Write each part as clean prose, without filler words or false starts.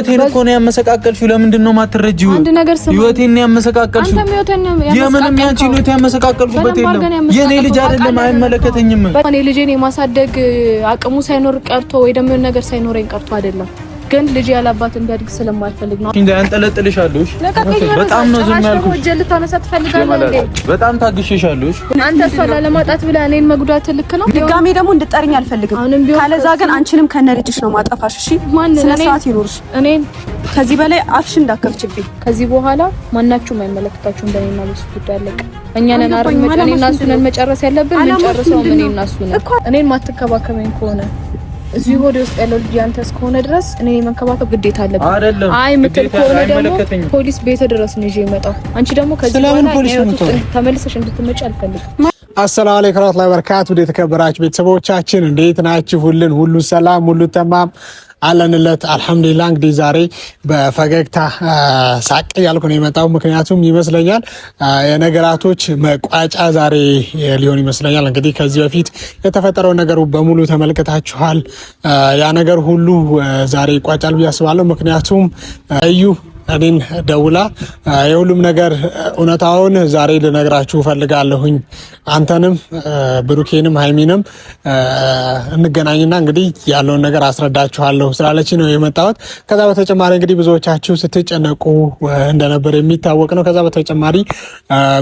ህይወቴን እኮ ነው ያመሰቃቀልሽው። ለምንድን ነው የማትረጂው? ህይወቴን ነው ያመሰቃቀልሽው። የምንም ያንቺን ህይወት ያመሰቃቀልኩበት የለም። የኔ ልጅ አይደለም፣ አይመለከተኝም። እኔ ልጄን የማሳደግ አቅሙ ሳይኖር ቀርቶ ወይ ደግሞ ነገር ሳይኖረኝ ቀርቶ አይደለም፣ ግን ልጅ ያላባት እንዲያድግ ስለማልፈልግ ነው። እንዴ አንጠለጥልሻለሽ። በጣም ነው ዝም ያልኩሽ። ወጀል ታነሳት ፈልጋለህ እንዴ? በጣም ታግሼሻለሽ። አንተ እሷ ላለማጣት ብለህ እኔን መጉዳት ልክ ነው። ድጋሜ ደግሞ እንድጠርኝ አልፈልግም። ካለዛ ግን አንቺንም ከነ ልጅሽ ነው ማጠፋሽ። እሺ ስነ ስርዓት ይኖርሽ። እኔን ከዚህ በላይ አፍሽ እንዳከፍችብኝ። ከዚህ በኋላ ማናችሁም አይመለከታችሁም። በእኔና በሱ ጉዳይ አለቀ። እኛ ነን አረም እኔና እሱ ነን መጨረስ ያለብን። ምን ጨርሰው እኔና እሱ ነን። እኔን ማትከባከበኝ ከሆነ እዚህ ሆዴ ውስጥ ያለው ልጅ አንተ እስከሆነ ድረስ እኔ መንከባከብ ግዴታ አለብኝ። አይ ምትል ከሆነ ደግሞ ፖሊስ ቤት ድረስ ነው ይዤ የመጣው። አንቺ ደግሞ ከዚህ በኋላ ተመልሰሽ እንድትመጪ አልፈልግም። አሰላሙ አለይኩም ወራህመቱላሂ ወበረካቱ። የተከበራችሁ ቤተሰቦቻችን እንዴት ናችሁ? ሁሉ ሰላም፣ ሁሉ ተማም አለንለት አልሐምዱሊላህ። እንግዲህ ዛሬ በፈገግታ ሳቅ ያልኩ ነው የመጣው። ምክንያቱም ይመስለኛል የነገራቶች መቋጫ ዛሬ ሊሆን ይመስለኛል። እንግዲህ ከዚህ በፊት የተፈጠረው ነገር በሙሉ ተመልክታችኋል። ያ ነገር ሁሉ ዛሬ ይቋጫል ብዬ አስባለሁ። ምክንያቱም እዩ እኔን ደውላ የሁሉም ነገር እውነታውን ዛሬ ልነግራችሁ ፈልጋለሁኝ፣ አንተንም ብሩኬንም ሃይሚንም እንገናኝና እንግዲህ ያለውን ነገር አስረዳችኋለሁ ስላለች ነው የመጣሁት። ከዛ በተጨማሪ እንግዲህ ብዙዎቻችሁ ስትጨነቁ እንደነበር የሚታወቅ ነው። ከዛ በተጨማሪ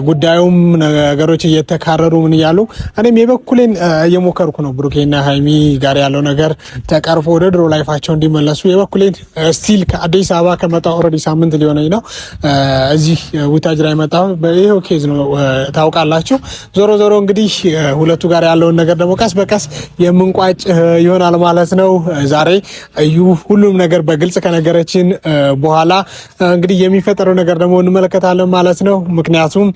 ጉዳዩም ነገሮች እየተካረሩ ምን እያሉ እኔም የበኩሌን እየሞከርኩ ነው። ብሩኬና ሃይሚ ጋር ያለው ነገር ተቀርፎ ወደ ድሮ ላይፋቸው እንዲመለሱ የበኩሌን ስቲል ከአዲስ አበባ ከመጣሁ ኦልሬዲ ሳምንት ሊሆነኝ ነው። እዚህ ውታጅራ የመጣሁ በይሄው ኬዝ ነው ታውቃላችሁ። ዞሮ እንግዲህ ሁለቱ ጋር ያለውን ነገር ደግሞ ቀስ በቀስ የምንቋጭ ይሆናል ማለት ነው። ዛሬ እዩ ሁሉም ነገር በግልጽ ከነገረችን በኋላ እንግዲህ የሚፈጠረው ነገር ደግሞ እንመለከታለን ማለት ነው። ምክንያቱም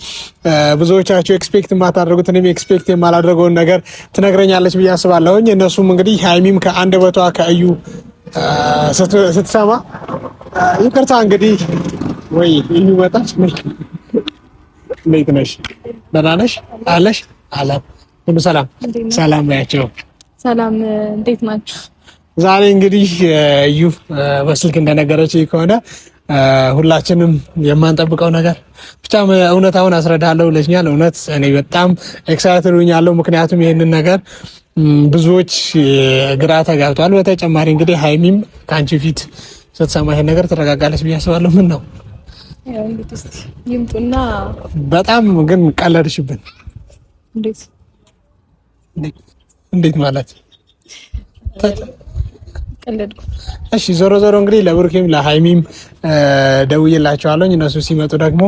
ብዙዎቻችሁ ኤክስፔክት የማታደርጉት እኔም ኤክስፔክት የማላደርገውን ነገር ትነግረኛለች ብዬ አስባለሁኝ። እነሱም እንግዲህ ሃይሚም ከአንደበቷ ከእዩ ስትሰማ ይቅርታ እንግዲህ ወይ እዩ መጣች። እንዴት ነሽ? ደህና ነሽ? አለሽ አላ ሁሉ ሰላም ሰላም ያቸው። ሰላም እንዴት ናችሁ? ዛሬ እንግዲህ እዩ በስልክ እንደነገረች ከሆነ ሁላችንም የማንጠብቀው ነገር ብቻ እውነታውን አስረዳለሁ ብለሽኛል። እውነት እኔ በጣም ኤክሳይትድ ሆኛለሁ። ምክንያቱም ይሄንን ነገር ብዙዎች ግራ ተጋብተዋል። በተጨማሪ እንግዲህ ሃይሚም ከአንቺ ፊት ስትሰማ ይሄን ነገር ትረጋጋለች ብዬ አስባለሁ። ምን ነው ያው እንግዲህ እስቲ ይምጡና በጣም ግን ቀለድሽብን። እንዴት ማለት ቀለድኩ? እሺ ዞሮ እንግዲህ ለብሩኬም ለሃይሚም ደውዬላቸዋለሁ። እነሱ ሲመጡ ደግሞ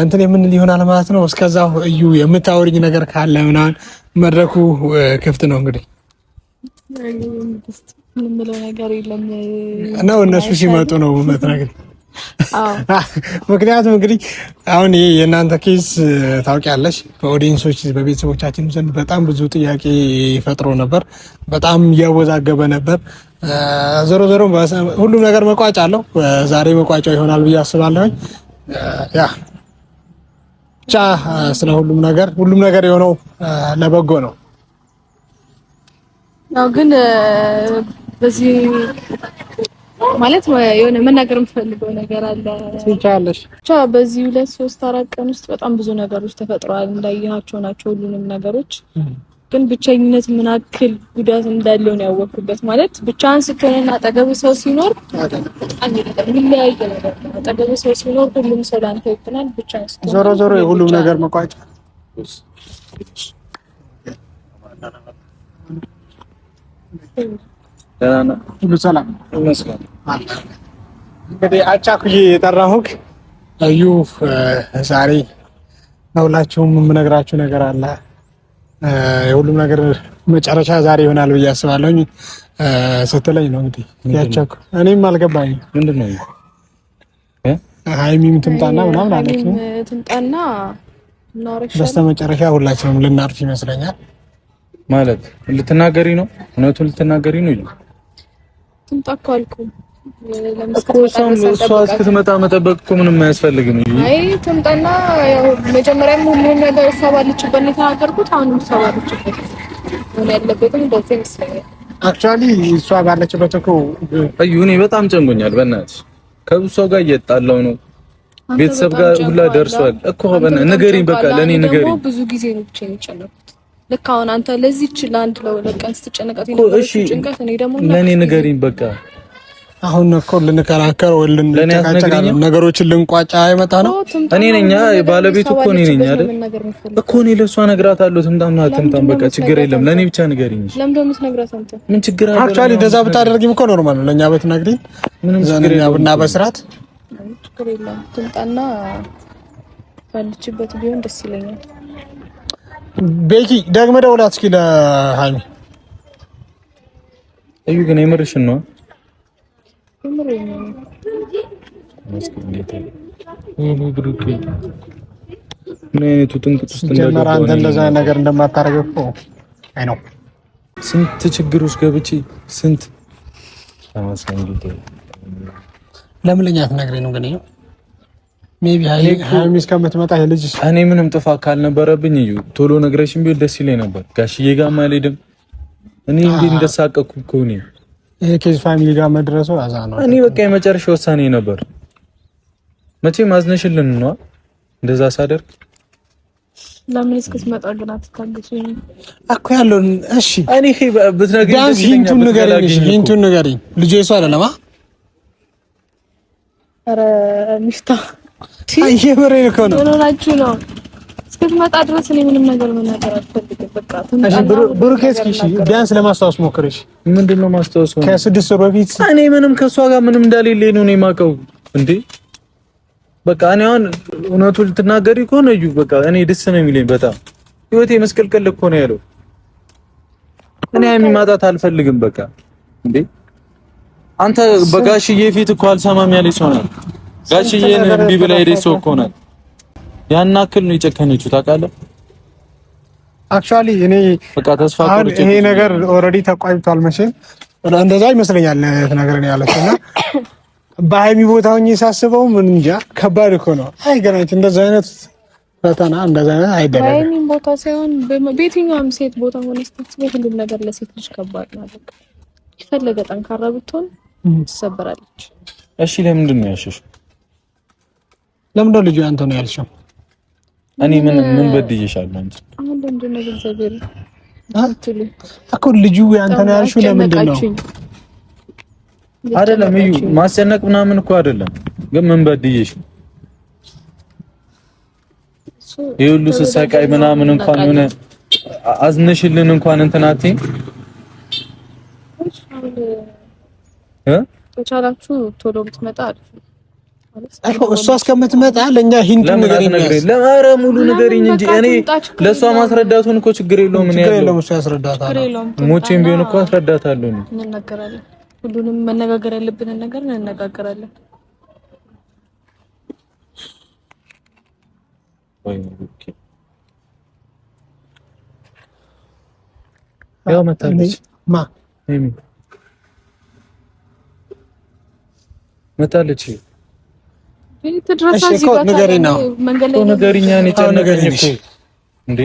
እንትን የምንል ይሆናል ማለት ነው። እስከዛው እዩ የምታወሪኝ ነገር ካለ ምናምን መድረኩ ክፍት ነው። እንግዲህ ምንም ብለው ነገር የለም ነው እነሱ ሲመጡ ነው የምትነግሪኝ። ምክንያቱም እንግዲህ አሁን ይሄ የእናንተ ኬስ ታውቂያለሽ፣ በኦዲየንሶች በቤተሰቦቻችን ዘንድ በጣም ብዙ ጥያቄ ፈጥሮ ነበር፣ በጣም እያወዛገበ ነበር። ዞሮ ሁሉም ነገር መቋጫ አለው። ዛሬ መቋጫው ይሆናል ብዬ አስባለሁኝ። ያ ብቻ ስለ ሁሉም ነገር የሆነው ለበጎ ነው። ያው ግን በዚህ ማለት የሆነ መናገር የምፈልገው ነገር አለ። ትቻለሽ ብቻ በዚህ 2-3-4 ቀን ውስጥ በጣም ብዙ ነገሮች ተፈጥረዋል። እንዳያቸው ናቸው ሁሉንም ነገሮች። ግን ብቸኝነት ምን ያክል ጉዳት እንዳለው ነው ያወቅኩበት። ማለት ብቻህን ስትሆንና አጠገብ ሰው ሲኖር የሚለያይ ነገር ነው። አጠገብ ሰው ሲኖር ሁሉም ሰው ላንተ ይሆናል። ብቻህን ስትሆን ዞሮ የሁሉም ነገር መቋጫ ሁሉ ሰላም ይመስገን። እንግዲህ አጫኩዬ የጠራሁህ እዩ ዛሬ ለሁላችሁም የምነግራችሁ ነገር አለ። የሁሉም ነገር መጨረሻ ዛሬ ይሆናል ብዬ አስባለሁኝ ስትለኝ ነው እንግዲህ ያቻኩ። እኔም አልገባኝም። ምንድነው ሃይሚም ትምጣና ምናምን አለች። ትምጣና እናወራሽ በስተመጨረሻ ሁላችንም ልናርፍ ይመስለኛል። ማለት ልትናገሪ ነው? እውነቱን ልትናገሪ ነው? ይሉ ትምጣ እኮ አልኩህ። እሷ እስክትመጣ መጠበቅ እኮ ምንም አያስፈልግም። አይ ትምጣና ያው መጀመሪያም ሁሉም ነገር እሷ ባለችበት ነው የተናገርኩት። አሁንም እሷ ባለችበት ነው ያለበትም እንደዚህ ይመስለኛል። አክቹአሊ እሷ ባለችበት እኮ እዩ እኔ በጣም ጨንቆኛል። በእናትሽ ከብሷ ጋር እየጣላው ነው። ቤተሰብ ጋር ሁላ ደርሷል እኮ በእናትሽ ንገሪኝ፣ በቃ ለኔ ንገሪኝ። ብዙ ጊዜ ነው ብቻ የጨነኩት። ልክ አሁን አንተ ለዚህች ለአንድ ለቀን ስትጨነቃት የነበረች ጭንቀት እኔ ደግሞ ለኔ ንገሪኝ በቃ። አሁን እኮ ልንከራከር ወይ ልንጨቃጨቅ ነገሮችን ልንቋጫ አይመጣ ነው። እኔ ነኝ ባለቤቱ እኮ እኔ ነኝ አይደል እኮ። እኔ ለሷ ነግራታለሁ። ትምጣና ትምጣም በቃ ችግር የለም። ለኔ ብቻ ንገሪኝ። ለምን ደምስ ነግራት አንተ ምን ችግር አለ? አክቹአሊ እንደዛ ብታደርጊም እኮ ኖርማል ነው። ለኛ በትነግሪኝ ምንም ችግር የለም። በስርዓት ችግር የለም። ትምጣና ባልችበት ቢሆን ደስ ይለኛል። ቤኪ ደግመህ ደውላት እስኪ ለሃይሚ። እዩ ግን የምርሽን ነው? የምርሽን ነው? ምን አይነቱ ጥንቅጥ ውስጥ እንደገባ አንተ እንደዛ ነገር እንደማታረግ እኮ አይ ነው። ስንት ችግር ውስጥ ገብቼ ስንት አማስንግዴ ለምን ለኛ አትነግረኝ ነው ግን ይሄ ሜቢ ሃይሚ እስከምትመጣ የልጅ እኔ ምንም ጥፋት ካልነበረብኝ እዩ ቶሎ ነግረሽኝ ቢል ደስ ይለኝ ነበር። ጋሽዬ ጋር ማልሄድም እኔ እንዴ እንደሳቀኩ እኮ ነው ይሄ ኬዝ ፋሚሊ ጋር መድረሱ አዛ ነው። እኔ በቃ የመጨረሻ ውሳኔ ነበር። መቼም ማዝነሽልን ነው እንደዛ ሳደርግ። ለምን እስክትመጣ ግን አትታገሱኝ እኮ ያለውን። እሺ እኔ ብትነግሪኝ ዳንስ ሂንቱን ንገሪኝ። ልጄ እሱ አይደለም ኧረ ሚፍታ አይየበረ እኮ ነው ሆናችሁ ነው እስክትመጣ ድረስ እኔ ምንም ነገር መናገር አልፈልግም። በቃ ብሩኬስ እሺ ቢያንስ ለማስታወስ ሞክረሽ። ምንድነው ማስታወስ? ከ6 ወር በፊት እኔ ምንም ከሷ ጋር ምንም እንዳሌለኝ ነው የማውቀው እንዴ። በቃ እኔ አሁን እውነቱን ልትናገሪ ከሆነ እዩ በቃ እኔ ደስ ነው የሚለኝ በጣም ህይወቴ መስቀልቀል እኮ ነው ያለው። እኔ የሚማጣት አልፈልግም በቃ እንዴ። አንተ በጋሽዬ ፊት እኮ አልሰማም ያለኝ ሰው ነው። ጋሽዬን እምቢ ብላ ሄደች ሰው እኮ ናት። ያን አክል ነው የጨከነችው ታውቃለህ። አክቹአሊ እኔ በቃ ተስፋ ቆርጬ ይሄ ነገር ኦልሬዲ ተቋይቷል መቼም እንደዛ ይመስለኛል ነገር ነው ያለችና በሃይሚ ቦታ ሆኜ ሳስበው ምን እንጃ ከባድ እኮ ነው። አይገናኝት እንደዛ አይነት ፈተና እንደዛ አይነት አይደለም። በሃይሚ ቦታ ሳይሆን በየትኛውም ሴት ቦታ ሆነ ስትስበው ሁሉም ነገር ለሴት ልጅ ከባድ ነው። በቃ የፈለገ ጠንካራ ብትሆን ትሰበራለች። እሺ ለምንድን ነው ያልሽው? ለምን ልጁ አንተ ነው ያልሽው? እኔ ምን በድዬሻለሁ አንቺ? አሁን ለምንድን ነው እግዚአብሔር አትሉ እኮ ልጁ አንተ ነው ያልሽው? ለምንድን ነው አይደለም እዩ ማስጨነቅ ምናምን እኮ አይደለም፣ ግን ምን በድዬሽ? ይሁሉ ስሰቃይ ምናምን እንኳን ሆነ አዝነሽልን እንኳን እንትን አትይም ተቻላችሁ ቶሎ ብትመጣ አሪፍ ነው ማለት እሷ እስከምትመጣ ለኛ ሂንት ንገሪኝ። ለማረ ሙሉ ንገሪኝ እንጂ እኔ ለሷ ማስረዳቱን እኮ ችግር የለውም። ምን ያለው እሷ ያስረዳታል። ሞቼም ቢሆን እኮ አስረዳታለሁ ነው። እንነጋገራለን። ሁሉንም መነጋገር ያለብንን ነገር እንነጋገራለን። ወይ ኦኬ ያው መታለች ማ ሄሚ መታለች ተድራሳዚ ጋር ነገርኛ ነው ጨነቀኝ እኮ እንዴ።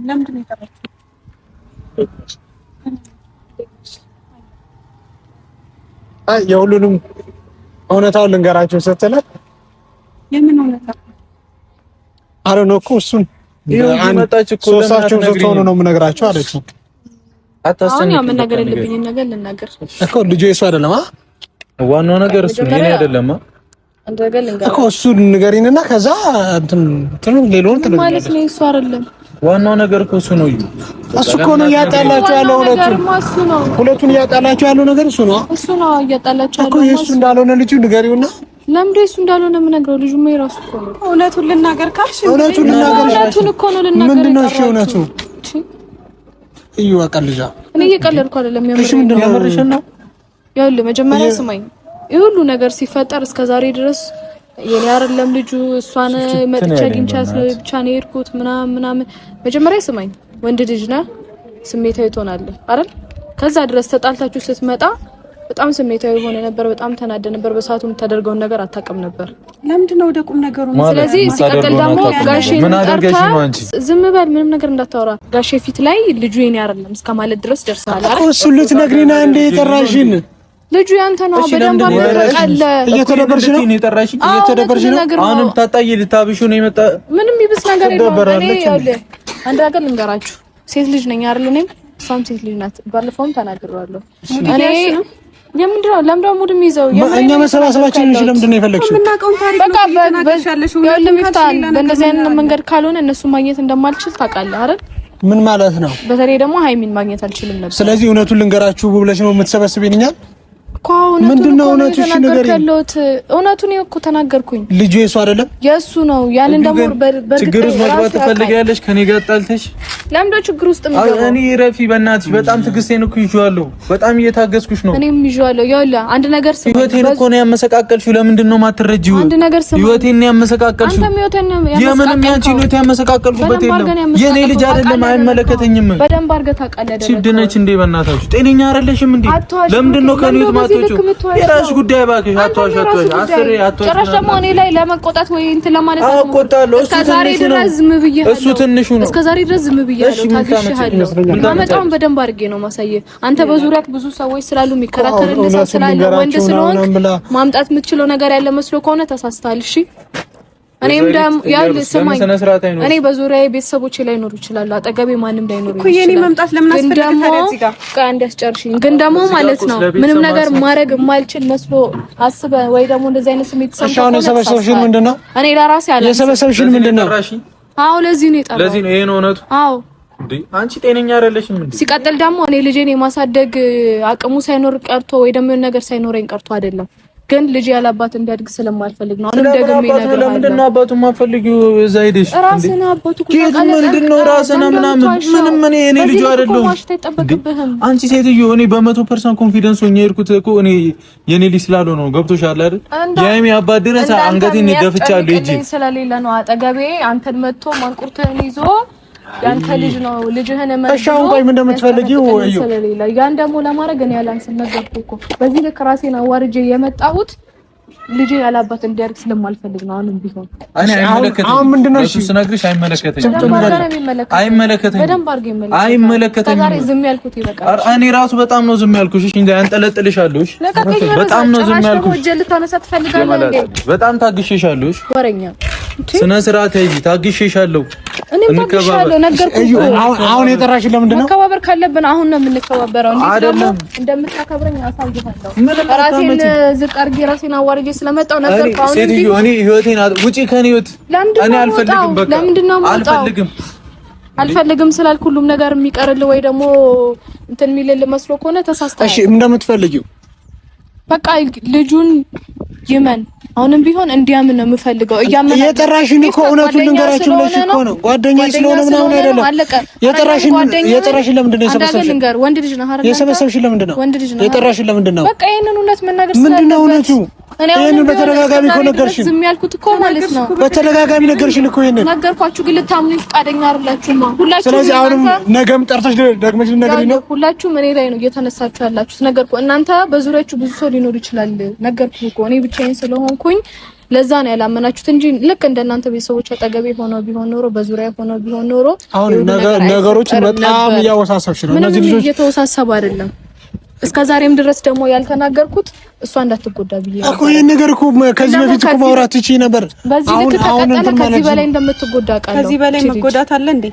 ለምንድን ነው የጠራችው? የሁሉንም እውነታውን ልንገራቸው ስትል የምን እውነታ አረ ነው እኮ እሱን ሶስታችሁ ስትሆኑ ነው የምነግራቸው አለችው። አታስተኝ አሁን ምን ነገር የለብኝ ነገር ልናገር እኮ ልጁ የሱ አይደለም ዋናው ነገር እሱ ነው አይደለም እኮ እሱን ንገሪንና ከዛ እንትን ሌላውን ትልቅ ማለት ነው እሱ አይደለም ዋናው ነገር እኮ እሱ ነው። እሱ እኮ ነው ያጣላችሁ ያለው ሁለቱን ያጣላችሁ ያለው ነገር እሱ ነው እያጣላችሁ ያለው እኮ የሱ እንዳልሆነ ልጁ ንገሪውና ለምንድን እሱ እንዳልሆነ የምነግረው ልጁ ነው የራሱ እኮ ነው። እውነቱን ልናገር ካልሽ እውነቱን እኮ ነው ልናገር። ምንድነው እሺ እውነቱ? እዩ አቀልጃ እኔ እየቀለድኩ አይደለም። የምርሽ ነው። ይኸውልህ መጀመሪያ ስማኝ። ይሄ ሁሉ ነገር ሲፈጠር እስከዛሬ ድረስ የኔ አይደለም ልጁ እሷን መጥቻ አግኝቻት ብቻ ነው የሄድኩት ምናምን። መጀመሪያ ስማኝ። ወንድ ልጅ ነህ፣ ስሜታዊ ትሆናለህ አይደል? ከዛ ድረስ ተጣልታችሁ ስትመጣ በጣም ስሜታዊ ሆነ ነበር። በጣም ተናደ ነበር። በሰዓቱ የምታደርገውን ነገር አታውቅም ነበር። ለምንድን ነው ወደ ቁም ነገሩ? ስለዚህ ሲቀጥል ደግሞ ጋሼ ምን አደረገሽ ነው አንቺ? ዝም በል፣ ምንም ነገር እንዳታወራ። ጋሼ ፊት ላይ ልጁ የኔ አይደለም እስከማለት ድረስ ደርሰሃል አይደል? እሱ ልትነግሪና እንደ የጠራሽን ልጁ ያንተ ነው። በደንብ አደረቀለ። እየተደበርሽ ነው እየተደበርሽ ነው። አሁንም ታጣይ ልታብሹ ነው የመጣ። ምንም ይብስ ነገር የለውም። እኔ ያለ አንድ ነገር ልንገራችሁ፣ ሴት ልጅ ነኝ አይደል? እኔም እሷም ሴት ልጅ ናት። ባለፈውም ተናግሬዋለሁ። እኔ የምንድነው ለምንድነው ሙድ የሚይዘው? እኛ መሰባሰባችን እንጂ ለምንድነው የፈለግሽው? ምናቀውን ታሪክ ነው ተናገርሻለሽ። በእንደዚህ አይነት መንገድ ካልሆነ እነሱ ማግኘት እንደማልችል ታውቃለህ አይደል? ምን ማለት ነው? በተለይ ደግሞ ሃይሚን ማግኘት አልችልም ነበር። ስለዚህ እውነቱን ልንገራችሁ ብለሽ ነው የምትሰበስቢኝ እኛን? ምንድነው እውነቱ? እሺ ነገር እውነቱን እኮ ተናገርኩኝ። ልጁ የሱ አይደለም የሱ ነው። ያንን ደግሞ ችግር ውስጥ መግባት ትፈልጊያለሽ? ከኔ ጋር ጣልተሽ ለምንድነው ችግር ውስጥ የምገባው? እኔ ረፊ በእናትሽ በጣም ትዕግስቴን እኮ ይዤዋለሁ። በጣም እየታገስኩሽ ነው። እኔም ይዤዋለሁ። ይኸውልህ አንድ ነገር ስማ፣ ህይወቴን እኮ ነው ያመሰቃቀልሽው። ለምንድን ነው የማትረጂው? አንድ ነገር ስማ፣ ህይወቴን ነው ያመሰቃቀልሽው። አንተም ህይወቴን ነው ያመሰቃቀልሽው። የምንም ያንቺ ህይወት ያመሰቃቀልኩበት የለም። የኔ ልጅ አይደለም፣ አይመለከተኝም። በደንብ አድርገህ ታውቃለህ። ሲድነች እንዴ በእናታችሁ ጤነኛ አይደለሽም እንዴ? ለምንድን ነው ከኔ ማትወጪው? የራስሽ ጉዳይ እባክሽ። አትዋሽ አስሬ አትዋሽ። ጭራሽ ደግሞ እኔ ላይ ለመቆጣት ወይ እንትን ለማለት ነው። አቆጣለሁ። እስከዛሬ ድረስ ዝም ብዬሽ እሱ ትንሹ ነው። እስከዛሬ ድረስ ዝም ብዬሽ ታግሼሃለሁ። ማመጣውን በደንብ አድርጌ ነው ማሳየህ። አንተ በዙሪያክ ብዙ ሰዎች ስላሉ የሚከራከርልህ ሰው ስላለ ወንድ ስለሆንክ ማምጣት የምትችለው ነገር ያለ መስሎ ከሆነ ተሳስተሃል። እሺ እኔም ደም ያል ስማኝ፣ እኔ በዙሪያዬ ቤተሰቦቼ ላይ ኖር ይችላል፣ አጠገቤ ማንም ላይ ኖር ይችላል። የኔ መምጣት ለምን አስፈልገ ታዲያ እዚህ ጋር አንድ ያስጨርሽኝ። ግን ደግሞ ማለት ነው ምንም ነገር ማድረግ የማልችል መስሎ አስበህ ወይ ደግሞ እንደዚህ አይነት ስሜት ተሰምቶ ነው የሰበሰብሽን ምንድነው? እኔ ለራሴ አለ የሰበሰብሽን ምንድነው? አዎ ለዚህ ነው የጠራው። ለዚህ ነው ይሄ ነው እውነቱ። አዎ እንዴ አንቺ ጤነኛ አይደለሽም እንዴ? ሲቀጥል ደግሞ እኔ ልጄን የማሳደግ አቅሙ ሳይኖር ቀርቶ ወይ ደግሞ ነገር ሳይኖረኝ ቀርቶ አይደለም፣ ግን ልጅ ያለ አባት እንዲያድግ ስለማልፈልግ ነው። አሁንም ደግሞ ይነገራል። ለምንድን ነው አባቱ የማፈልጊው? እዛ ሄደሽ ራስና አባቱ ምንድን ነው ራስና ምናምን ምንም እኔ ልጅ አይደለሁም። አንቺ ሴትዮ እኔ በ100% ኮንፊደንስ ሆኜ የሄድኩት እኮ እኔ የኔ ልጅ ስላልሆነ ነው። ገብቶሻል አይደል? የሀይሚ አባት ድረስ አንገቴን ደፍቻለሁ እንጂ ስለሌለ ነው አጠገቤ አንተን መጥቶ ማንቁርትህን ይዞ ያንተ ልጅ ነው ልጅህን እሻውን ቆይ ምን እንደምትፈልጊው እዩ። ያን ደግሞ ለማድረግ እኔ ያላንስን ነገርኩ እኮ በዚህ ልክ ራሴን አዋርጄ የመጣሁት ልጅ ያላባት እንዲያርግ ስለማልፈልግ ነው። አሁንም ቢሆን አሁን ምንድነው እሺ ስነግርሽ አይመለከተኝም። በደንብ አድርጌ አይመለከተኝም። ዛሬ ዝም ያልኩት ይበቃል። እኔ ራሱ በጣም ነው ዝም ያልኩሽ። እሺ እንዴ አንጠለጥልሻለሁ። በጣም ነው ዝም ያልኩሽ። ወጀ ልታነሳ ትፈልጋለህ እንዴ? በጣም ታግሼሻለሁ። እሺ ወረኛ ስነ ስርዓት ይይ ታግሼሻለሁ። እኔም ታግሼሻለሁ ነገርኩህ እኮ። አሁን የጠራሽ ለምንድን ነው? መከባበር ካለብን አሁን ነው የምንከባበረው። እንዴ ደግሞ እንደምታከብረኝ አሳይሃለሁ። ራሴን ዝቅ አድርጌ ራሴን አዋርጄ ስለመጣው ነገርኩህ። አሁን ሴትዮ እኔ ህይወቴን ውጪ ከኔ ህይወት እኔ አልፈልግም። በቃ ለምንድነው አልፈልግም ስላልኩ ሁሉም ነገር የሚቀርልህ ወይ ደግሞ እንትን የሚልልህ መስሎ ከሆነ ተሳስተሃል። እሺ እንደምትፈልጊው በቃ ልጁን ይመን። አሁንም ቢሆን እንዲያምን ነው የምፈልገው። የጠራሽን እኮ እውነቱን ልንገራችሁ ብለሽ እኮ ነው። ጓደኛዬ ስለሆነ ምናምን አይደለም። የጠራሽን ለምንድን ነው የሰበሰብሽን? ወንድ ልጅ ነው አይደል? የሰበሰብሽን ለምንድን ነው? ወንድ ልጅ ነው። የጠራሽን ለምንድን ነው? በቃ ይሄንን እውነት መናገር ስለሆነ ምንድን ነው እውነቱ? ይሄንን በተደጋጋሚ እኮ ነገርሽን። ዝም ያልኩት እኮ ማለት ነው። በተደጋጋሚ ነገርሽን እኮ ይሄንን ነገርኳችሁ፣ ግን ልታምኑኝ ፈቃደኛ አይደላችሁም ሁላችሁም። ስለዚህ አሁንም ነገም ጠርተሽ ደግመሽ ልትነግሪኝ ነው? ሁላችሁም እኔ ላይ ነው እየተነሳችሁ ያላችሁት። ነገርኩ። እናንተ በዙሪያችሁ ብዙ ሰው ሊኖር ይችላል። ነገርኩ እኮ እኔ ብቻዬን ስለሆንኩኝ ለዛ ነው ያላመናችሁት እንጂ ልክ እንደናንተ ቤተሰቦች አጠገቤ ሆነው ቢሆን ኖሮ በዙሪያ ሆነው ቢሆን ኖሮ አሁን ነገሮች በጣም እያወሳሰብሽ ነው። እነዚህ ልጆች እየተወሳሰቡ አይደለም። እስከዛሬም ድረስ ደግሞ ያልተናገርኩት እሷ እንዳትጎዳ ብዬ ነው እኮ። ይሄን ነገር እኮ ከዚህ በፊት እኮ ማውራት ትችይ ነበር። በዚህ ልክ ተቀጠለ ከዚህ በላይ እንደምትጎዳ ቃል ነው። ከዚህ በላይ መጎዳት አለ እንዴ?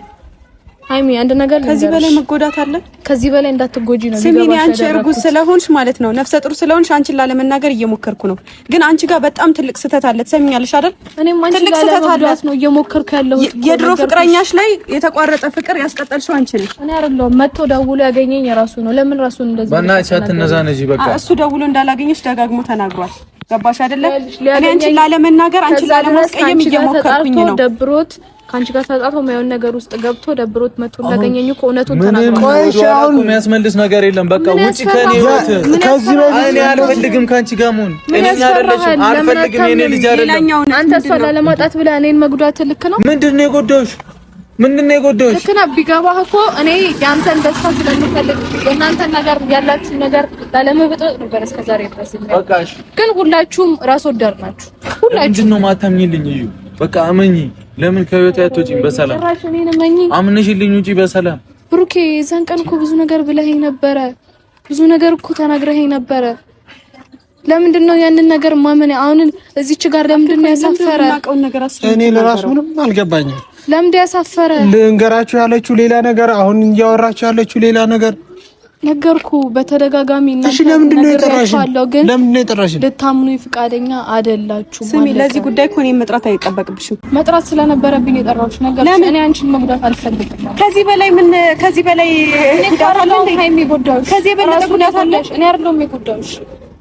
ሃይሚ አንድ ነገር ከዚህ በላይ መጎዳት አለ? ከዚህ በላይ እንዳትጎጂ ነው። ስሚኝ፣ አንቺ እርጉዝ ስለሆንሽ ማለት ነው ነፍሰ ጡር ስለሆንሽ አንቺን ላለመናገር እየሞከርኩ ነው፣ ግን አንቺ ጋር በጣም ትልቅ ስህተት አለ። ትሰሚኛለሽ አይደል? እኔም አንቺ ጋር ለመግባት ነው እየሞከርኩ ያለሁት። የድሮ ፍቅረኛሽ ላይ የተቋረጠ ፍቅር ያስቀጠልሽው አንቺ ነሽ። እኔ አይደለሁም። መጥቶ ደውሎ ያገኘኝ የራሱ ነው። ለምን ራሱን እንደዚህ በእናትሽ አትነዛነጂ። በቃ እሱ ደውሎ እንዳላገኘሽ ደጋግሞ ተናግሯል። ገባሽ አይደለ? እኔ አንቺን ላለመናገር አንቺን ላለማስቀየም እየሞከርኩኝ ነው። ደብሮት ካንቺ ጋር ተጣጣቶ ማየውን ነገር ውስጥ ገብቶ ደብሮት መጥቶ እንዳገኘኝ እኮ እውነቱን ተናግሯል። አሁን የሚያስመልስ ነገር የለም። በቃ ውጪ ከኔ ህይወት። ከዚህ በፊት እኔ አልፈልግም ካንቺ ጋር መሆን። እኔ አይደለሽም አልፈልግም። የኔ ልጅ አይደለም። አንተ እሷ ላለማጣት ብለህ እኔን መጉዳት ልክ ነው? ምንድነው የጎዳሁሽ? ምንድነው የጎዳሁሽ? ልክ ነህ። ቢገባህ እኮ እኔ ያንተን ደስታ ስለምፈልግ የእናንተን ነገር ያላችሁ ነገር ላለመበጥበጥ ነበር እስከዛሬ ድረስ። በቃሽ። ግን ሁላችሁም ራስ ወዳድ ናችሁ። ሁላችሁም ምንድነው ማታምኝልኝ? እዩ በቃ አመኚ። ለምን ከህይወት ያትወጪኝ በሰላም? ጭራሽ እኔን እመኚ። አምነሽልኝ ውጪ በሰላም። ብሩኬ የዛን ቀን እኮ ብዙ ነገር ብለኸኝ ነበረ። ብዙ ነገር እኮ ተናግረኸኝ ነበረ። ለምንድን ነው ያንን ነገር ማመን? አሁን እዚች ጋር ለምንድን ነው ያሳፈረ? እኔ ለራሱ ምንም አልገባኝም። ለምን ያሳፈረ? ልንገራችሁ ያለችው ሌላ ነገር፣ አሁን እያወራችሁ ያለችው ሌላ ነገር ነገርኩ በተደጋጋሚ እና እሺ፣ ለምንድን ነው የጠራሽኝ? ለምንድን ነው የጠራሽኝ? ልታምኑ ፍቃደኛ አይደላችሁ። ስሚ፣ ለዚህ ጉዳይ እኮ እኔን መጥራት አይጠበቅብሽም። መጥራት ስለነበረብኝ የጠራሁሽ ነገር እኔ አንቺን መጉዳት አልፈልግም። ከዚህ በላይ ምን ከዚህ በላይ ጉዳት አለ እንዴ? ከዚህ በላይ ጉዳት አለ? እኔ አይደለም የጎዳሁሽ።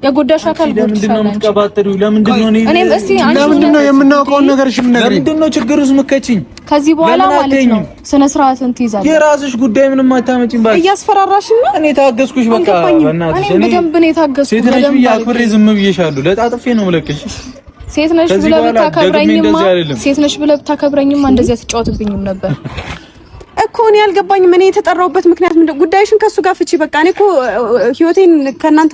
የጎዳሽ አካል ለምንድን ነው የምትቀባጥሪው? ለምንድን ነው እኔም እስቲ ለምንድን ነው የምናውቀውን ነገር እሺ ምን ነገር ለምንድን ነው ችግሩስ ምከቺኝ? ከዚህ በኋላ ማለት ነው ስነ ስርዓትን ትይዛለሽ። የራስሽ ጉዳይ ምንም አታመጪም። ባይ እያስፈራራሽ ነው። እኔ ታገስኩሽ። በቃ በእናትሽ እኔ በደንብ ነው የታገስኩት። ሴት ነሽ ብዬሽ አክብሬ ዝም ብዬሻለሁ። ለጣጥፌ ነው የምለቅሽ። ሴት ነሽ ብለህ ብታከብረኝማ እንደዚህ አትጫወትብኝም ነበር እኮ። እኔ ያልገባኝም እኔ የተጠራሁበት ምክንያት ምንድን ነው? ጉዳይሽን ከሱ ጋር ፍቺ። በቃ እኔ እኮ ህይወቴን ከእናንተ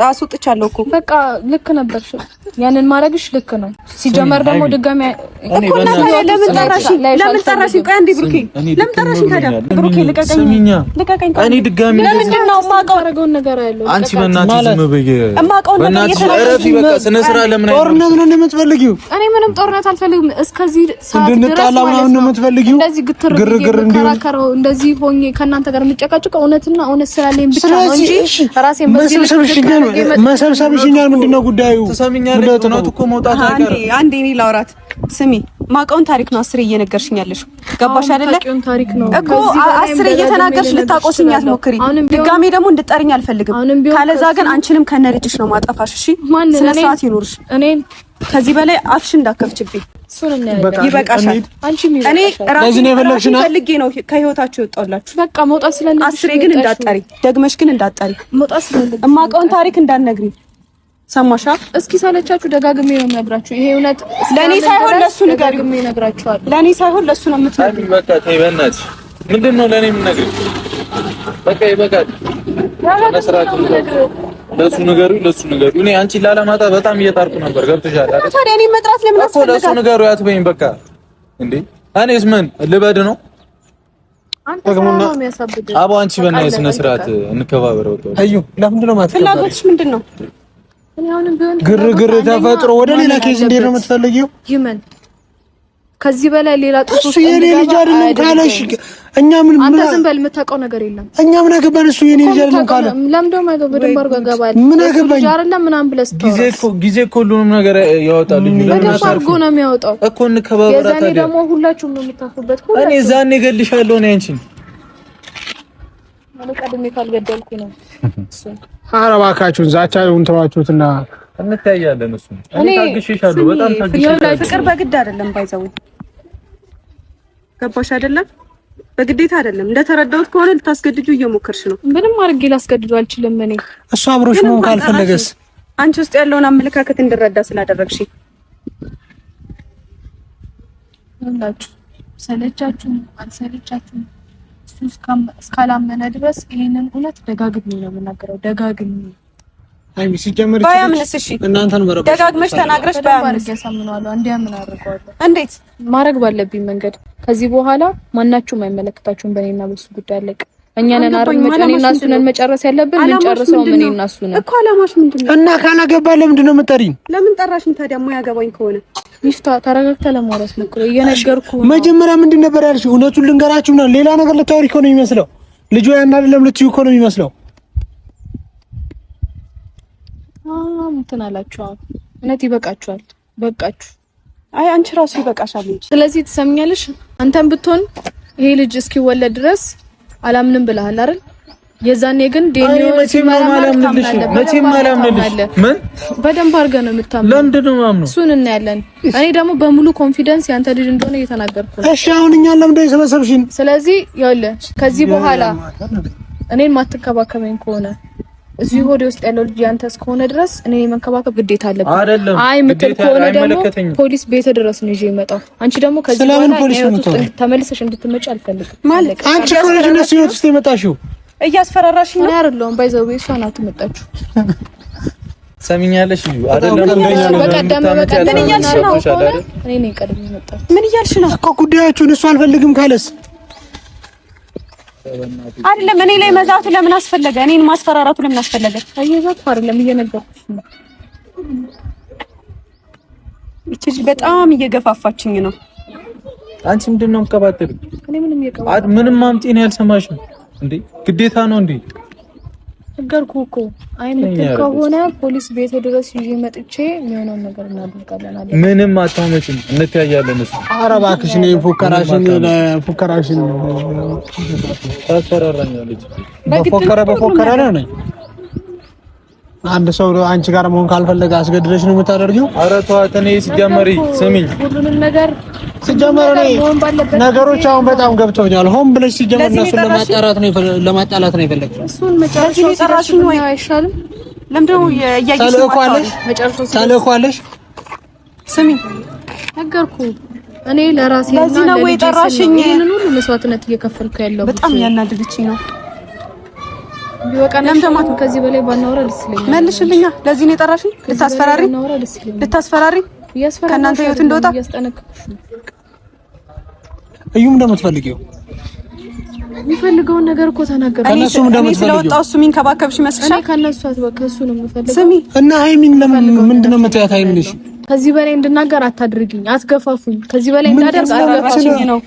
አስወጥቻለሁ እኮ። በቃ ልክ ነበርሽ። ያንን ማድረግሽ ልክ ነው። ሲጀመር ደግሞ ድጋሚ እኮ ለምን ጠራሽኝ? ቆይ አንዴ ብሩኬ፣ ለምን ጠራሽኝ ታዲያ? ብሩኬ ልቀቀኝ። እኔ ድጋሚ ለምንድን ነው የማውቀውን ነገር ያለው? አንቺ በእናትሽ ዝም በይ። የማውቀውን ነገር እረፊ። በቃ ስነ ስርዓት ለምን ጦርነት ነው የምትፈልጊው? እኔ ምንም ጦርነት አልፈልግም። እስከዚህ ሰዓት ድረስ ማለት ነው የምትፈልጊው? እንደዚህ ግርግር ከራከረው እንደዚህ ሆኜ ከእናንተ ጋር የምጨቃጨቀው እውነትና እውነት ስላለኝ ብቻ ነው እንጂ ራሴን መሰብሰብሽኛል። ምንድነው ጉዳዩ? ተሰሚኛለሽ? እውነቱ እኮ መውጣት አይቀርም። አንዴ እኔ ላውራት። ስሚ፣ ማውቀውን ታሪክ ነው አስሬ እየነገርሽኝ ያለሽው። ገባሽ አይደለ እኮ? አስሬ እየተናገርሽ ልታቆስኝ አትሞክሪ። ድጋሜ ደግሞ እንድጠሪኝ አልፈልግም። ካለዛ ግን አንቺንም ከነ ልጅሽ ነው ማጠፋሽ። እሺ፣ ስነ ስርዓት ይኑርሽ። እኔን ከዚህ በላይ አፍሽ እንዳከፍችብኝ። ይበቃሻል። እኔ ራሴን ፈልጌ ነው ከህይወታችሁ የወጣሁላችሁ። በቃ መውጣት ስለሌለሽ አስሬ ግን እንዳጠሪ፣ ደግመሽ ግን እንዳጠሪ፣ መውጣት ስለሌለሽ እማውቀውን ታሪክ እንዳትነግሪ። ሰማሻ? እስኪ ሳለቻችሁ ደጋግሜ ነው የምነግራችሁ። ይሄ እውነት ለኔ ሳይሆን ለሱ ንገሪው። ደጋግሜ እነግራችኋለሁ። ለኔ ሳይሆን ለሱ ነው የምትነግሪው። በቃ ተይ በእናትሽ። ምንድነው ለኔ የምነግርሽ? በቃ ይበቃል። ለሱ ንገሪው። እኔ አንቺን ላለማጣ በጣም እየጣርኩ ነበር። ገብቶሻል አይደል? ታዲያ እኔ መጥራት ለምን አስፈልጋለሁ? ለሱ ንገሪው አትበይኝ። በቃ እንዴ እኔስ ምን ልበድ ነው? አቦ አንቺ በእናትሽ ስነ ስርዓት እንከባበረው። አዩ ለምንድን ነው ማለት ፍላጎትሽ ምንድን ነው? ግርግር ተፈጥሮ ወደ ሌላ ኬዝ እንዴት ነው የምትፈልጊው? ይመን ከዚህ በላይ ሌላ ጥሩ እሱ የኔ ልጅ አይደለም ካለሽ እኛ ምን አንተ ዝም በል። የምታውቀው ነገር የለም። እኛ ምን አገባን? እሱ የኔ ልጅ አይደለም ካለ ለምንድነው ማገባ? በደንብ አድርጎ ገባል። ምን አገባኝ? አይደለም ምናምን ብለስ ጊዜ እኮ ሁሉንም ነገር ያወጣል። ልጅ በደንብ አድርጎ ነው የሚያወጣው እኮ። እንከባበራ ታዲያ። ደግሞ ሁላችሁም ነው የምታፉበት። እኔ ዛኔ እገልሻለሁ ነው አንቺን ማለት ቀድሜ ካልገደልኩ ነው እሱ። ኧረ እባካችሁን ዛቻውን ተዋችሁትና እንታያለን። እሱ እኔ ታግሼሻለሁ፣ በጣም ታግሼሻለሁ። ፍቅር በግድ አይደለም ባይዘው። ገባሽ አይደለም? በግዴታ አይደለም። እንደተረዳሁት ከሆነ ልታስገድጁ እየሞከርሽ ነው። ምንም አድርጌ ላስገድዱ አልችልም። እኔ እሱ አብሮሽ መሆን ካልፈለገስ? አንቺ ውስጥ ያለውን አመለካከት እንድረዳ ስላደረግሽ ሁላችሁ ሰለቻችሁ አልሰለቻችሁ እሱ እስካላመነ ድረስ ይሄንን እውነት ደጋግሜ ነው የምናገረው። ደጋግሜ አይሚ ሲጀምር ባያምንስ? እሺ እናንተን መረበሽ ደጋግመሽ ተናግረሽ ባያምንስ? ያሳምነዋለሁ። እንዲያምን አድርገዋለሁ። እንዴት ማድረግ ባለብኝ መንገድ። ከዚህ በኋላ ማናችሁም አይመለከታችሁም በእኔና በሱ ጉዳይ አለቀ። እኛ ነን እኔና እሱ ነን መጨረስ ያለብን። ምን ጨርሰው እኔና እሱ ነን እኮ። አላማሽ ምንድነው? እና ካላገባ ለምንድን ነው የምትጠሪኝ? ለምን ጠራሽኝ ታዲያ? ያገባኝ ከሆነ ይፍታ። ተረጋግተህ ለማውራት ሞክሮ እየነገርኩ ነው። መጀመሪያ ምንድን ነበር ያልሽው? እውነቱን ልንገራችሁ እና ሌላ ነገር ልታወሪ እኮ ነው የሚመስለው። ልጁ ያን አይደለም ልትዩ እኮ ነው የሚመስለው። እንትን አላችሁ። እውነት ይበቃችኋል። በቃችሁ። አይ አንቺ ራሱ ይበቃሻል እንጂ። ስለዚህ ትሰምኛለሽ። አንተም ብትሆን ይሄ ልጅ እስኪወለድ ድረስ አላምንም ብለሃል አይደል? የዛኔ ግን ዴኒዮ መቼም አላምንልሽ። ምን በደንብ አድርገህ ነው የምታምነው? ለምንድን ነው የማምነው? እሱን እናያለን። እኔ ደግሞ በሙሉ ኮንፊደንስ ያንተ ልጅ እንደሆነ እየተናገርኩ ነው። እሺ አሁን እኛን ለምንድን ነው የሰበሰብሽን? ስለዚህ ይኸውልህ ከዚህ በኋላ እኔን ማትከባከበኝ ከሆነ እዚህ ሆዴ ውስጥ ያለው ልጅ ያንተ እስከሆነ ድረስ እኔ መንከባከብ ግዴታ አለብኝ። አይ ምትል ከሆነ ደግሞ ፖሊስ ቤት ድረስ ነው ይዤ የመጣው። አንቺ ደግሞ ከዚህ በኋላ ተመልሰሽ እንድትመጪ አልፈልግም ማለት አንቺ ኮሌጅ ነው ሲወት ውስጥ የመጣሽው እያስፈራራሽኝ ነው አይደለም ባይዘው እሷ ናት የመጣችው ሰሚኛለሽ አይደለም በቀደም ምን እያልሽ ነው እኔ ነኝ ቀድሜ የመጣሁት ምን እያልሽ ነው እኮ ጉዳያችሁን እሱ አልፈልግም ካለስ አይደለም እኔ ላይ መዛቱ ለምን አስፈለገ እኔን ማስፈራራቱ ለምን አስፈለገ አየዛት አይደለም እየነገርኩሽ ነው እቺ በጣም እየገፋፋችኝ ነው አንቺ ምንድነው የምትቀባጥሪ እኔ ምንም የቀባጥ ምንም ማምጪ ነው ያልሰማሽም እንዴ ግዴታ ነው እንዴ ነገርኩህ እኮ አይ ምትል ከሆነ ፖሊስ ቤት ድረስ ይዤ መጥቼ የሚሆነውን ነገር እናደርጋለን አይደል ምንም አታመጭም እንተያያለን እሱ ኧረ እባክሽ ነው ፉከራሽን ታስፈራራኛለች በፎከረ ነው አንድ ሰው አንቺ ጋር መሆን ካልፈለገ አስገድደሽ ነው የምታደርጊው ኧረ ተዋት እኔ ሲጀመሪ ስሚኝ ሁሉንም ነገር ሲጀመር ነገሮች አሁን በጣም ገብተውኛል ሆን ብለሽ ሲጀመር እነሱን ለማጣላት ነው የፈለግሽው እሱን መጨረሻው ሲጠራሽኝ ወይ አይሻልም ለምንድነው ታለኳለሽ ስሚ ነገርኩህ እኔ ለራሴ ለዚህ ነው ወይ ጠራሽኝ ይሄንን ሁሉ መስዋዕትነት እየከፈልኩ ያለው በጣም ያናድድችኝ ነው ቢወቃና ከዚህ በላይ ባናወራ ደስ ይለኛል መልሽልኛ ለዚህ ነው የጠራሽኝ ልታስፈራሪ ከእናንተ ህይወት እንደወጣ እዩም እንደምትፈልጊው የሚፈልገውን ነገር እኮ ተናገረ እኔ ስለወጣው እሱ የሚንከባከብሽ መስልሻል ከነሱ አትበቃ እሱ ነው የምፈልገው ስሚ እና ሃይሚን ምንድነው የምትያት ሃይሚንሽ ከዚህ በላይ እንድናገር አታድርጊኝ አትገፋፉኝ ከዚህ በላይ እንዳደርግ አትገፋፉኝ ነው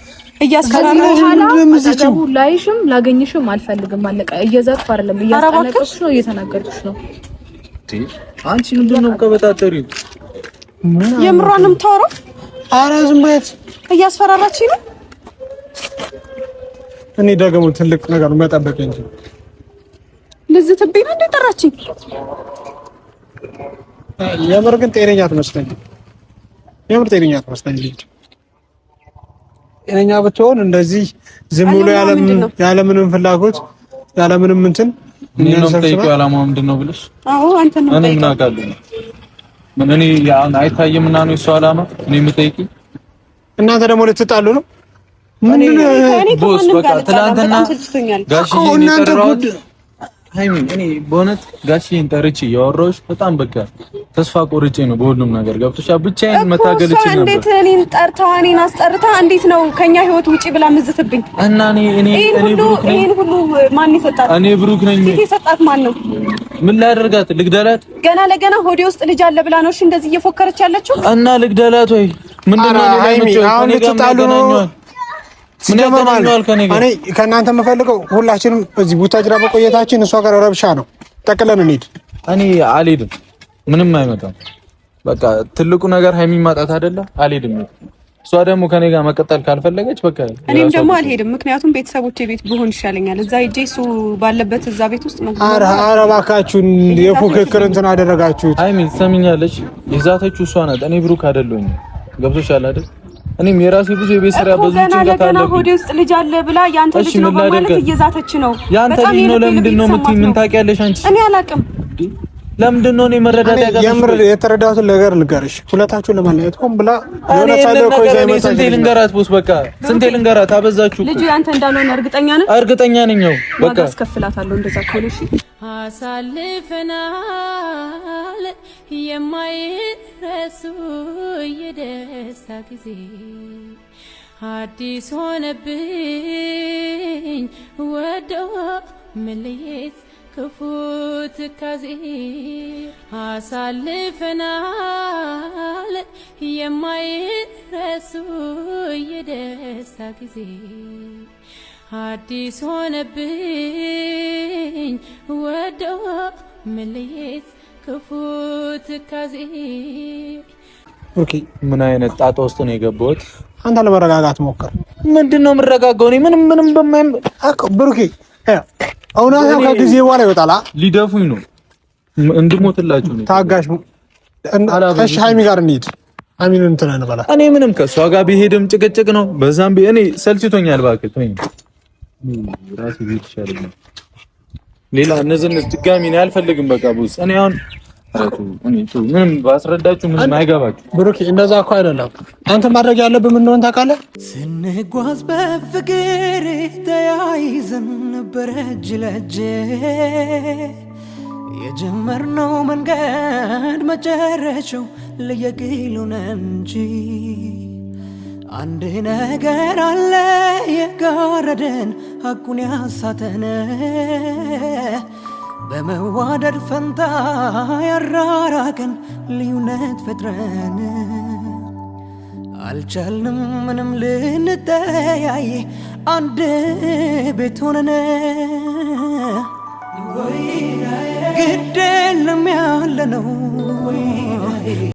እያስከራራችሁ ላይሽም ላገኝሽም አልፈልግም አለቀ እየዛትኩ አይደለም እያስጠነቀቅሽ ነው እየተናገርኩሽ ነው አንቺ ምንድነው ከበታተሪው የምሯንም የምታወራው ኧረ ዝም በያት እያስፈራራችኝ ነው እኔ ደግሞ ትልቅ ነገር መጠበቅ እንጂ ልዝትብኝ ነው እንዴ ጠራችኝ የምር ግን ጤነኛ አትመስለኝም ጤነኛ ብትሆን እንደዚህ ዝም ብሎ ያለምንም ፍላጎት ያለምንም እንትን ምንም ጠይቀው ያላማው ምንድነው ብለሽ አዎ አንተ ነው እኔ ምን አውቃለሁ እኔ ያን አይታየም እና ነው እሱ አላማ እኔ የምጠይቂ እናንተ ደግሞ ልትጣሉ ነው ምንድነው ቦስ በቃ ትላንትና ጋሽዬ የጠራሁት ሃይሚን እኔ በእውነት ጋሽዬን ጠርቼ ያወራሁሽ በጣም በቃ ተስፋ ቆርጬ ነው በሁሉም ነገር ገብቶሻል ብቻዬን መታገል እችል ነበር እንዴት እኔን ጠርተው እኔን አስጠርታ እንዴት ነው ከኛ ህይወት ውጪ ብላ ምዝትብኝ እና እኔ ብሩክ ነኝ ይሄን ሁሉ ማን ይሰጣት እኔ ብሩክ ነኝ ይሰጣት ማን ነው ምን ላደርጋት ልግደላት ገና ለገና ሆዴ ውስጥ ልጅ አለ ብላ ነው እሺ እንደዚህ እየፎከረች ያለችው እና ልግደላት ወይ ምንድነው ሃይሚ አሁን ልትጣሉ ነው እኔ ከእናንተ የምፈልገው ሁላችንም እዚህ ቡታጅራ በቆየታችን እሷ ጋር ረብሻ ነው ጠቅለን እንሂድ እኔ አልሄድም ምንም አይመጣም በቃ ትልቁ ነገር ሃይሚ ማጣት አይደለ አልሄድም እሷ ደግሞ ከኔ ጋር መቀጠል ካልፈለገች በቃ እኔም ደግሞ አልሄድም ምክንያቱም ቤተሰቦቼ ቤት ብሆን ይሻለኛል እዛ ሂጄ እሱ ባለበት እዛ ቤት ውስጥ ነው ኧረ እባካችሁን የፉክክር እንትን አደረጋችሁት ሃይሚ ትሰሚኛለች የዛተችው እሷ ናት እኔ ብሩክ አይደለሁኝ ገብቶሻል አይደል እኔም የራሴ ብዙ የቤት ስራ ብዙ ጭንቀት አለ ሆዴ ውስጥ ልጅ አለ ብላ ያንተ ልጅ ነው ማለት እየዛተች ነው ያንተ ልጅ ነው ለምንድን ነው ምን ታውቂያለሽ አንቺ እኔ አላውቅም ለምንድን ነው እኔ መረዳት ያጋጥሽ የምር የተረዳሁትን ነገር ልንገርሽ ሁለታችሁን ለማለየት ሆን ብላ የሆነ ታዲያ እኮ ይዛ ይመጣ ስንቴ ልንገራት ቦስ በቃ ስንቴ ልንገራት አበዛችሁ ልጁ ያንተ እንዳልሆነ እርግጠኛ ነኝ በቃ አስከፍላታለሁ እንደዛ ከሆነሽ አሳልፈናል የማይረሱ የደስታ ጊዜ አዲስ ሆነብኝ ወዶ መለየት ክፉ ትካዜ አሳልፈናል የማይረሱ የደስታ ጊዜ አዲስ ሆነብኝ ወዶ መለየት ክፉ ትካዜ ኦኬ ምን አይነት ጣጣ ውስጥ ነው የገባሁት አንተ ለመረጋጋት ሞክር ምንድነው የምረጋጋው እኔ ምንም በማይም ብሩኬ አሁን ከጊዜ በኋላ ይወጣላ ሊደፉኝ ነው እንድሞትላችሁ ነው ታጋሽ እሺ ሃይሚ ጋር እንሂድ ሃይሚን እንትን እንበላ እኔ ምንም ከሷ ጋር ቢሄድም ጭቅጭቅ ነው በዛም እኔ ሰልችቶኛል እባክህ ተወኝ ራሴ ቤት ይሻለኛል ሌላ እነዚህን ድጋሚ ነው አልፈልግም። በቃ ቡስ እኔ አሁን ምንም ባስረዳችሁ ምንም አይገባችሁ። ብሩክ እንደዛ እኮ አይደለም። አንተ ማድረግ ያለብህ ምን እንደሆነ ታውቃለህ? ስንጓዝ በፍቅር ተያይዘን ነበር እጅ ለእጅ የጀመርነው መንገድ መጨረሻው ለየግሉ ነው እንጂ አንድ ነገር አለ የጋረደን ሐቁን ያሳተን በመዋደድ ፈንታ ያራራቀን ልዩነት ፈጥረን አልቻልንም ምንም ልንተያይ አንድ ቤት ሆነን ግድ የለም ያለነው